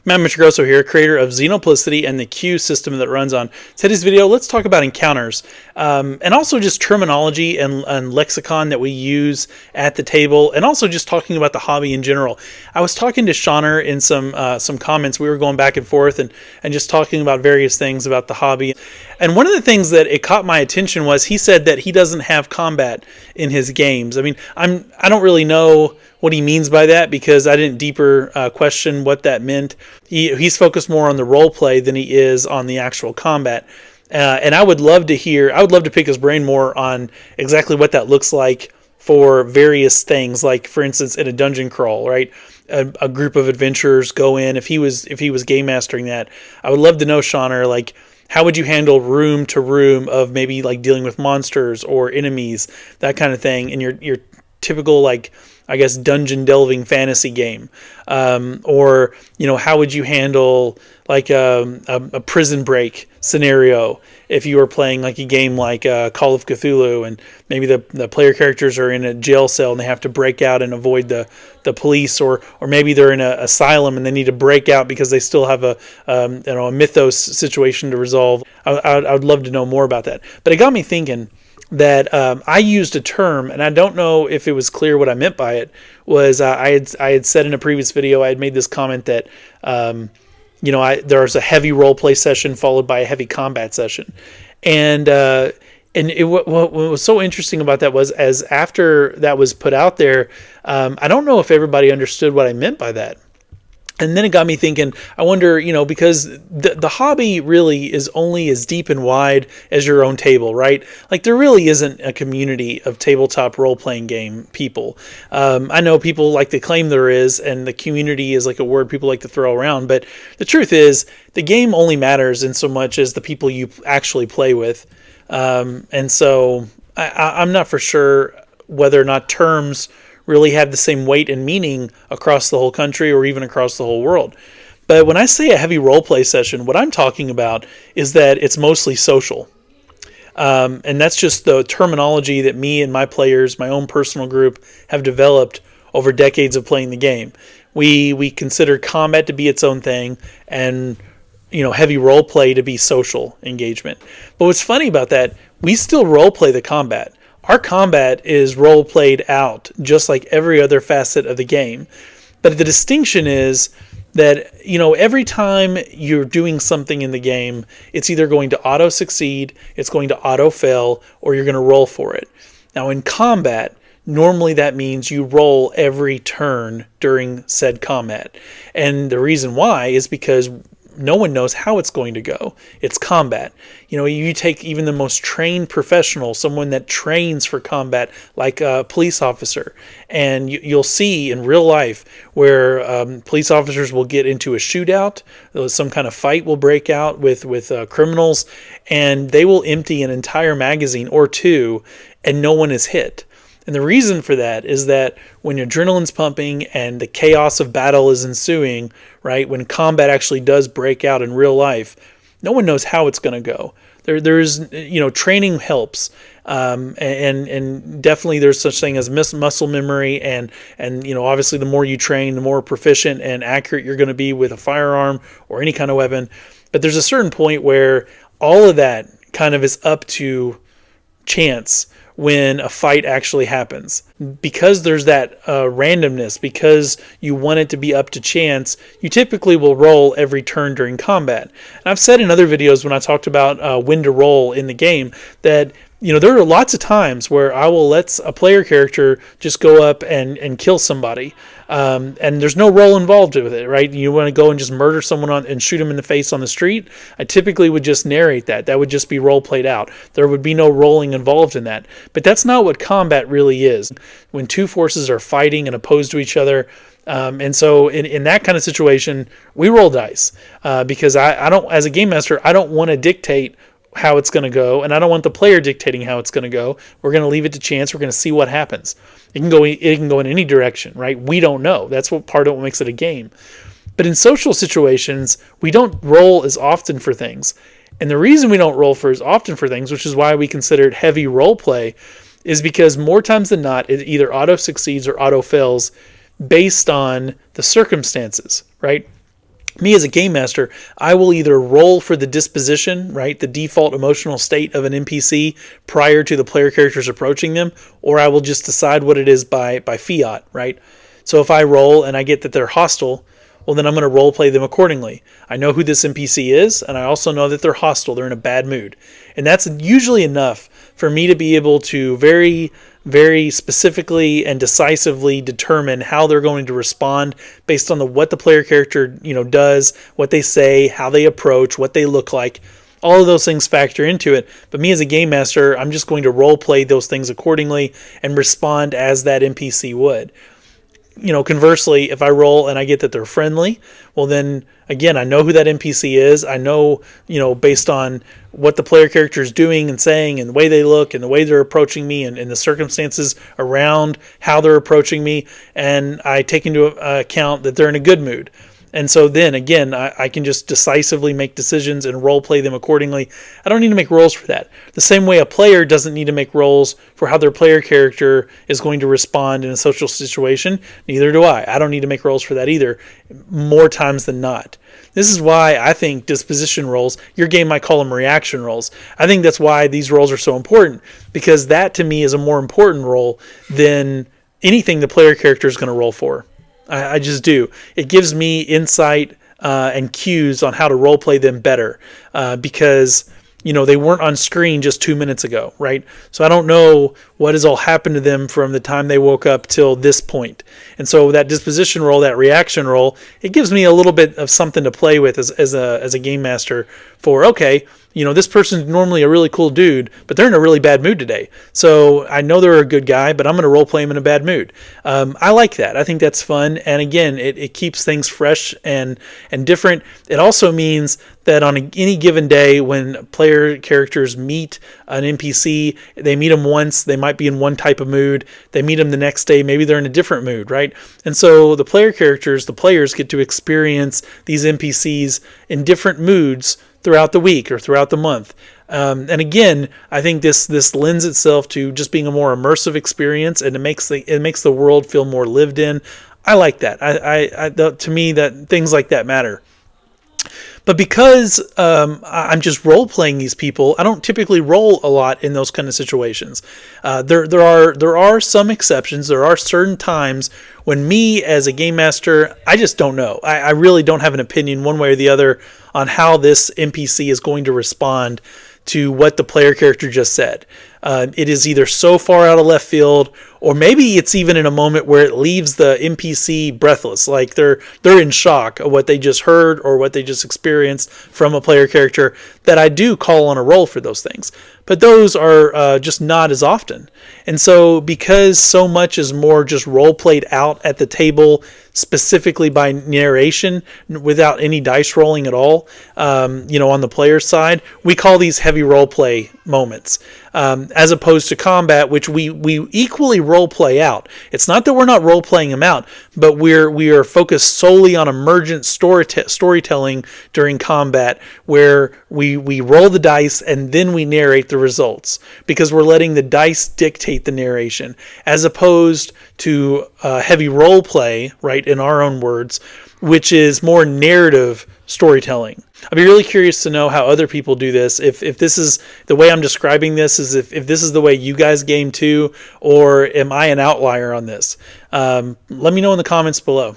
Matt Mitrogrosso here, creator of Xenoplicity and the Q system that runs on. Today's video, let's talk about encounters, and also just terminology and lexicon that we use at the table, and also just talking about the hobby in general. I was talking to Shauner in some comments. We were going back and forth and just talking about various things about the hobby. And one of the things that it caught my attention was he said that he doesn't have combat in his games. I mean, I don't really know what he means by that, because I didn't deeper question what that meant. He's focused more on the role play than he is on the actual combat. And I would love to pick his brain more on exactly what that looks like for various things. Like, for instance, in a dungeon crawl, right? A group of adventurers go in. If he was game mastering that, I would love to know, Shauner, like, how would you handle room to room of maybe like dealing with monsters or enemies, that kind of thing, in your typical, like, I guess, dungeon delving fantasy game? Or, how would you handle like a prison break scenario if you were playing like a game like Call of Cthulhu, and maybe the player characters are in a jail cell and they have to break out and avoid the police, or maybe they're in an asylum and they need to break out because they still have a mythos situation to resolve. I would love to know more about that. But it got me thinking that I used a term, and I don't know if it was clear what I meant by it. Was I had said in a previous video, I had made this comment that there's a heavy role play session followed by a heavy combat session, and what was so interesting about that was, as after that was put out there, I don't know if everybody understood what I meant by that. And then it got me thinking, I wonder, because the hobby really is only as deep and wide as your own table, right? Like, there really isn't a community of tabletop role-playing game people. I know people like to claim there is, and the community is like a word people like to throw around, but the truth is, the game only matters in so much as the people you actually play with. And so I'm not for sure whether or not terms really have the same weight and meaning across the whole country or even across the whole world. But when I say a heavy roleplay session, what I'm talking about is that it's mostly social. And that's just the terminology that me and my players, my own personal group, have developed over decades of playing the game. We consider combat to be its own thing, and heavy roleplay to be social engagement. But what's funny about that, we still roleplay the combat. Our combat is role played out just like every other facet of the game. But the distinction is that, every time you're doing something in the game, it's either going to auto succeed, it's going to auto fail, or you're going to roll for it. Now, in combat, normally that means you roll every turn during said combat. And the reason why is because no one knows how it's going to go. It's combat. You take even the most trained professional, someone that trains for combat, like a police officer, and you'll see in real life where police officers will get into a shootout, some kind of fight will break out with criminals, and they will empty an entire magazine or two, and no one is hit. And the reason for that is that when adrenaline's pumping and the chaos of battle is ensuing, right, when combat actually does break out in real life, no one knows how it's going to go. There's training helps, and definitely there's such thing as muscle memory, and obviously the more you train, the more proficient and accurate you're going to be with a firearm or any kind of weapon. But there's a certain point where all of that kind of is up to chance when a fight actually happens. Because there's that randomness, because you want it to be up to chance, you typically will roll every turn during combat. And I've said in other videos when I talked about when to roll in the game that there are lots of times where I will let a player character just go up and kill somebody. And there's no role involved with it, right? You want to go and just murder someone and shoot them in the face on the street. I typically would just narrate that. That would just be role played out. There would be no rolling involved in that. But that's not what combat really is. When two forces are fighting and opposed to each other, and so in that kind of situation, we roll dice, because I don't, as a game master, I don't want to dictate how it's going to go, and I don't want the player dictating how it's going to go. We're going to leave it to chance. We're going to see what happens. It can go in any direction, right? We don't know. That's what part of what makes it a game. But in social situations, we don't roll as often for things. And the reason we don't roll for as often for things, which is why we consider it heavy role play, is because more times than not, it either auto succeeds or auto fails based on the circumstances, right? me as a game master, I will either roll for the disposition, right, the default emotional state of an NPC prior to the player characters approaching them, or I will just decide what it is by fiat, right? So if I roll and I get that they're hostile, well, then I'm going to role play them accordingly. I know who this NPC is, and I also know that they're hostile. They're in a bad mood. And that's usually enough for me to be able to very, very specifically and decisively determine how they're going to respond based on what the player character, does, what they say, how they approach, what they look like. All of those things factor into it. But me as a game master, I'm just going to role play those things accordingly and respond as that NPC would. Conversely, if I roll and I get that they're friendly, well then again, I know who that NPC is. I know, based on what the player character is doing and saying and the way they look and the way they're approaching me and the circumstances around how they're approaching me. And I take into account that they're in a good mood. And so then again, I can just decisively make decisions and role play them accordingly. I don't need to make rolls for that. The same way a player doesn't need to make rolls for how their player character is going to respond in a social situation, neither do I. I don't need to make rolls for that either, more times than not. This is why I think disposition rolls, your game might call them reaction rolls. I think that's why these rolls are so important, because that to me is a more important role than anything the player character is going to roll for. I just do. It gives me insight and cues on how to role play them better because they weren't on screen just 2 minutes ago, right? So I don't know what has all happened to them from the time they woke up till this point. And so that disposition roll, that reaction roll, it gives me a little bit of something to play with as a game master for, okay, this person's normally a really cool dude, but they're in a really bad mood today. So I know they're a good guy, but I'm going to role play him in a bad mood. I like that. I think that's fun. And again, it keeps things fresh and different. It also means that on any given day when player characters meet an NPC, they meet them once, they might be in one type of mood. They meet them the next day, maybe they're in a different mood, right? And so the player characters, the players get to experience these NPCs in different moods throughout the week or throughout the month. And again, I think this lends itself to just being a more immersive experience, and it makes the world feel more lived in. I like that. To me, that things like that matter. But because I'm just role playing these people, I don't typically roll a lot in those kind of situations. There are some exceptions. There are certain times when me as a game master, I just don't know. I really don't have an opinion one way or the other on how this NPC is going to respond to what the player character just said. It is either so far out of left field, or maybe it's even in a moment where it leaves the NPC breathless, like they're in shock of what they just heard or what they just experienced from a player character, that I do call on a roll for those things. But those are just not as often. And so because so much is more just role played out at the table, specifically by narration, without any dice rolling at all, on the player's side, we call these heavy role play moments. As opposed to combat, which we equally role play out. It's not that we're not role playing them out, but we are focused solely on emergent storytelling during combat, where we roll the dice and then we narrate the results, because we're letting the dice dictate the narration, as opposed to heavy role play, right, in our own words, which is more narrative storytelling. I'd be really curious to know how other people do this. If this is the way I'm describing this, is if this is the way you guys game too, or am I an outlier on this? Let me know in the comments below.